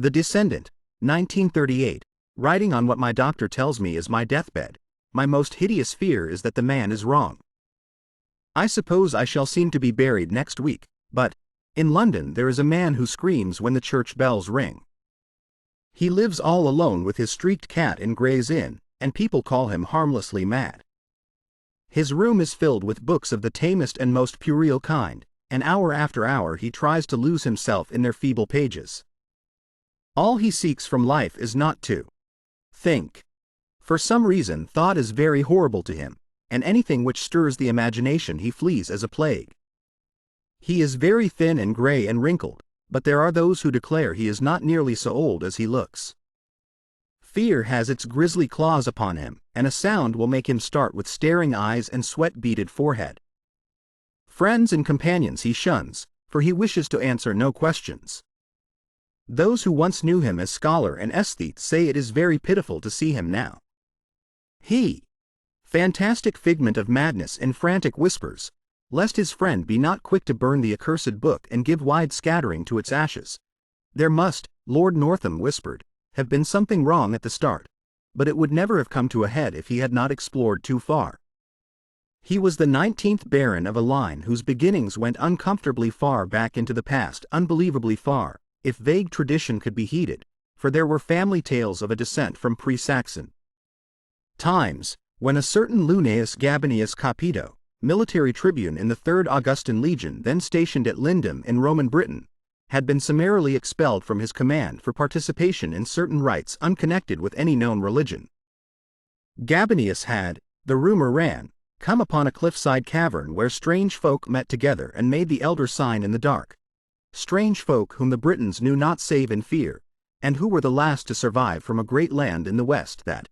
The Descendant, 1938. Writing on what my doctor tells me is my deathbed, my most hideous fear is that the man is wrong. I suppose I shall seem to be buried next week, but, in London there is a man who screams when the church bells ring. He lives all alone with his streaked cat in Gray's Inn, and people call him harmlessly mad. His room is filled with books of the tamest and most puerile kind, and hour after hour he tries to lose himself in their feeble pages. All he seeks from life is not to think. For some reason thought is very horrible to him, and anything which stirs the imagination he flees as a plague. He is very thin and gray and wrinkled, but there are those who declare he is not nearly so old as he looks. Fear has its grisly claws upon him, and a sound will make him start with staring eyes and sweat-beaded forehead. Friends and companions he shuns, for he wishes to answer no questions. Those who once knew him as scholar and aesthete say it is very pitiful to see him now. He, fantastic figment of madness in frantic whispers, lest his friend be not quick to burn the accursed book and give wide scattering to its ashes. There must, Lord Northam whispered, have been something wrong at the start, but it would never have come to a head if he had not explored too far. He was the 19th Baron of a line whose beginnings went uncomfortably far back into the past, unbelievably far, if vague tradition could be heeded, for there were family tales of a descent from pre-Saxon times, when a certain Lunaeus Gabinius Capito, military tribune in the 3rd Augustan Legion then stationed at Lindum in Roman Britain, had been summarily expelled from his command for participation in certain rites unconnected with any known religion. Gabinius had, the rumor ran, come upon a cliffside cavern where strange folk met together and made the elder sign in the dark. Strange folk whom the Britons knew not save in fear, and who were the last to survive from a great land in the west that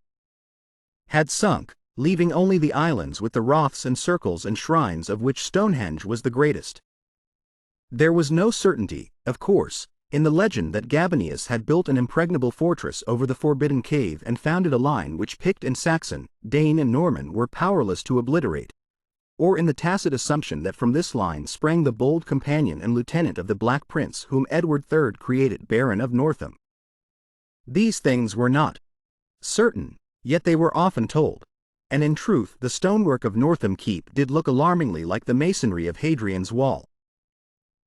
had sunk, leaving only the islands with the roths and circles and shrines of which Stonehenge was the greatest. There was no certainty, of course, in the legend that Gabinius had built an impregnable fortress over the forbidden cave and founded a line which Pict and Saxon, Dane and Norman were powerless to obliterate, or in the tacit assumption that from this line sprang the bold companion and lieutenant of the Black Prince whom Edward III created Baron of Northam. These things were not certain, yet they were often told, and in truth the stonework of Northam Keep did look alarmingly like the masonry of Hadrian's Wall.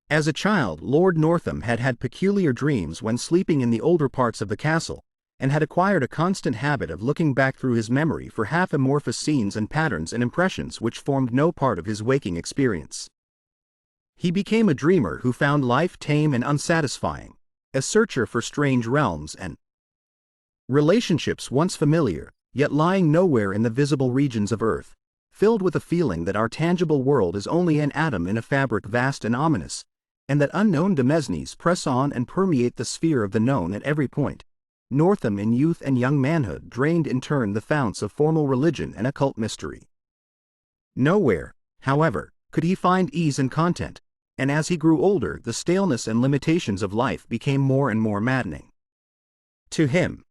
As a child Lord Northam had had peculiar dreams when sleeping in the older parts of the castle, and had acquired a constant habit of looking back through his memory for half-amorphous scenes and patterns and impressions which formed no part of his waking experience. He became a dreamer who found life tame and unsatisfying, a searcher for strange realms and relationships once familiar, yet lying nowhere in the visible regions of earth, filled with a feeling that our tangible world is only an atom in a fabric vast and ominous, and that unknown demesnes press on and permeate the sphere of the known at every point. Northam in youth and young manhood drained in turn the founts of formal religion and occult mystery. Nowhere, however, could he find ease and content, and as he grew older the staleness and limitations of life became more and more maddening to him.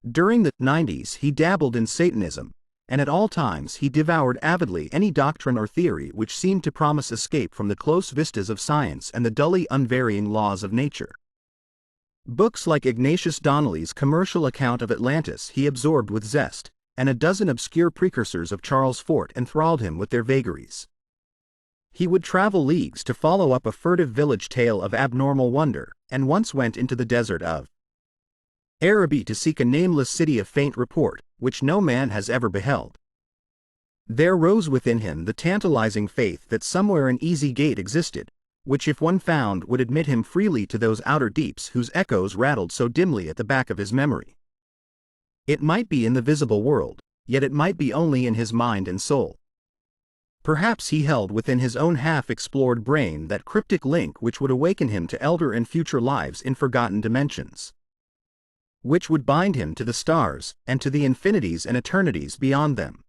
During the 90s he dabbled in Satanism, and at all times he devoured avidly any doctrine or theory which seemed to promise escape from the close vistas of science and the dully unvarying laws of nature. Books like Ignatius Donnelly's Commercial Account of Atlantis he absorbed with zest, and a dozen obscure precursors of Charles Fort enthralled him with their vagaries. He would travel leagues to follow up a furtive village tale of abnormal wonder, and once went into the desert of Araby to seek a nameless city of faint report, which no man has ever beheld. There rose within him the tantalizing faith that somewhere an easy gate existed, which if one found would admit him freely to those outer deeps whose echoes rattled so dimly at the back of his memory. It might be in the visible world, yet it might be only in his mind and soul. Perhaps he held within his own half-explored brain that cryptic link which would awaken him to elder and future lives in forgotten dimensions, which would bind him to the stars and to the infinities and eternities beyond them.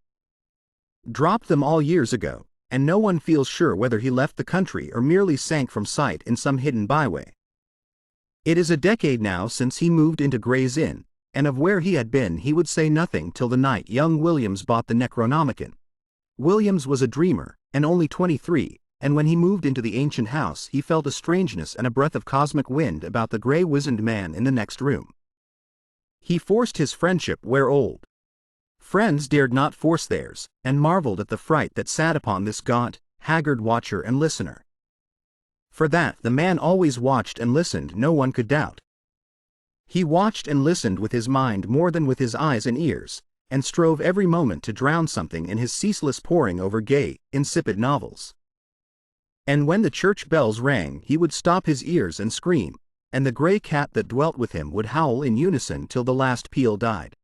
Dropped them all years ago, and no one feels sure whether he left the country or merely sank from sight in some hidden byway. It is a decade now since he moved into Gray's Inn, and of where he had been he would say nothing till the night young Williams bought the Necronomicon. Williams was a dreamer, and only 23, and when he moved into the ancient house he felt a strangeness and a breath of cosmic wind about the grey wizened man in the next room. He forced his friendship where old friends dared not force theirs, and marveled at the fright that sat upon this gaunt, haggard watcher and listener. For that the man always watched and listened no one could doubt. He watched and listened with his mind more than with his eyes and ears, and strove every moment to drown something in his ceaseless poring over gay, insipid novels. And when the church bells rang he would stop his ears and scream, and the grey cat that dwelt with him would howl in unison till the last peal died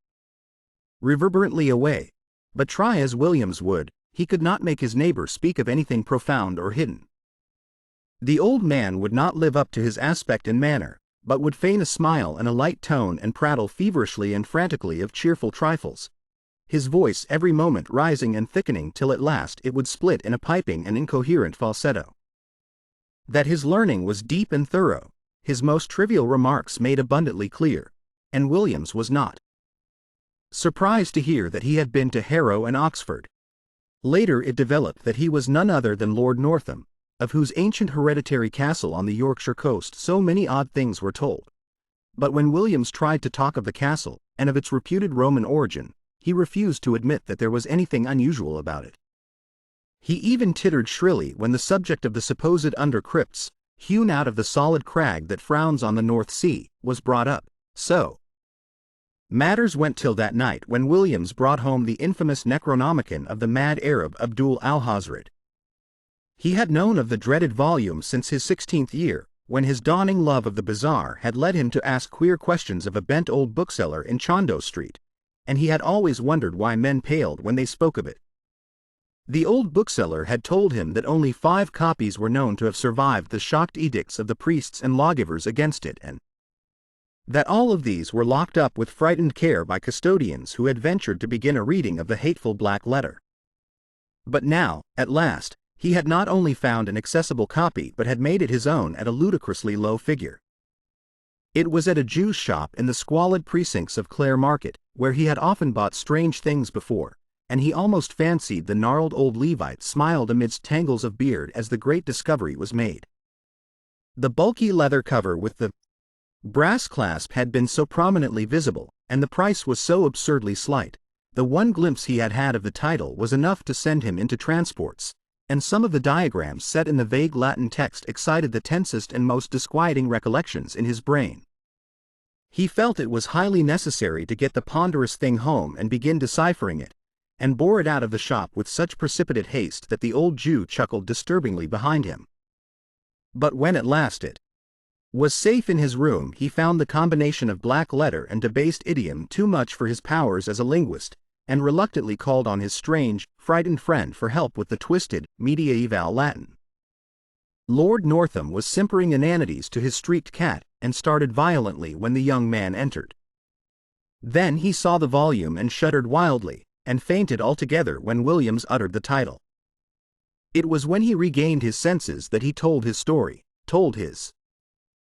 reverberantly away, but try as Williams would, he could not make his neighbor speak of anything profound or hidden. The old man would not live up to his aspect and manner, but would feign a smile and a light tone and prattle feverishly and frantically of cheerful trifles, his voice every moment rising and thickening till at last it would split in a piping and incoherent falsetto. That his learning was deep and thorough, his most trivial remarks made abundantly clear, and Williams was not surprised to hear that he had been to Harrow and Oxford. Later it developed that he was none other than Lord Northam, of whose ancient hereditary castle on the Yorkshire coast so many odd things were told. But when Williams tried to talk of the castle, and of its reputed Roman origin, he refused to admit that there was anything unusual about it. He even tittered shrilly when the subject of the supposed under-crypts, hewn out of the solid crag that frowns on the North Sea, was brought up. So matters went till that night when Williams brought home the infamous Necronomicon of the mad Arab Abdul al-Hazred. He had known of the dreaded volume since his 16th year, when his dawning love of the bizarre had led him to ask queer questions of a bent old bookseller in Chandos Street, and he had always wondered why men paled when they spoke of it. The old bookseller had told him that only 5 copies were known to have survived the shocked edicts of the priests and lawgivers against it, and that all of these were locked up with frightened care by custodians who had ventured to begin a reading of the hateful black letter. But now, at last, he had not only found an accessible copy but had made it his own at a ludicrously low figure. It was at a Jew's shop in the squalid precincts of Clare Market, where he had often bought strange things before, and he almost fancied the gnarled old Levite smiled amidst tangles of beard as the great discovery was made. The bulky leather cover with the brass clasp had been so prominently visible, and the price was so absurdly slight. The one glimpse he had had of the title was enough to send him into transports, and some of the diagrams set in the vague Latin text excited the tensest and most disquieting recollections in his brain. He felt it was highly necessary to get the ponderous thing home and begin deciphering it, and bore it out of the shop with such precipitate haste that the old Jew chuckled disturbingly behind him. But when at last it was safe in his room he found the combination of black letter and debased idiom too much for his powers as a linguist, and reluctantly called on his strange, frightened friend for help with the twisted, mediaeval Latin. Lord Northam was simpering inanities to his streaked cat, and started violently when the young man entered. Then he saw the volume and shuddered wildly, and fainted altogether when Williams uttered the title. It was when he regained his senses that he told his story, told his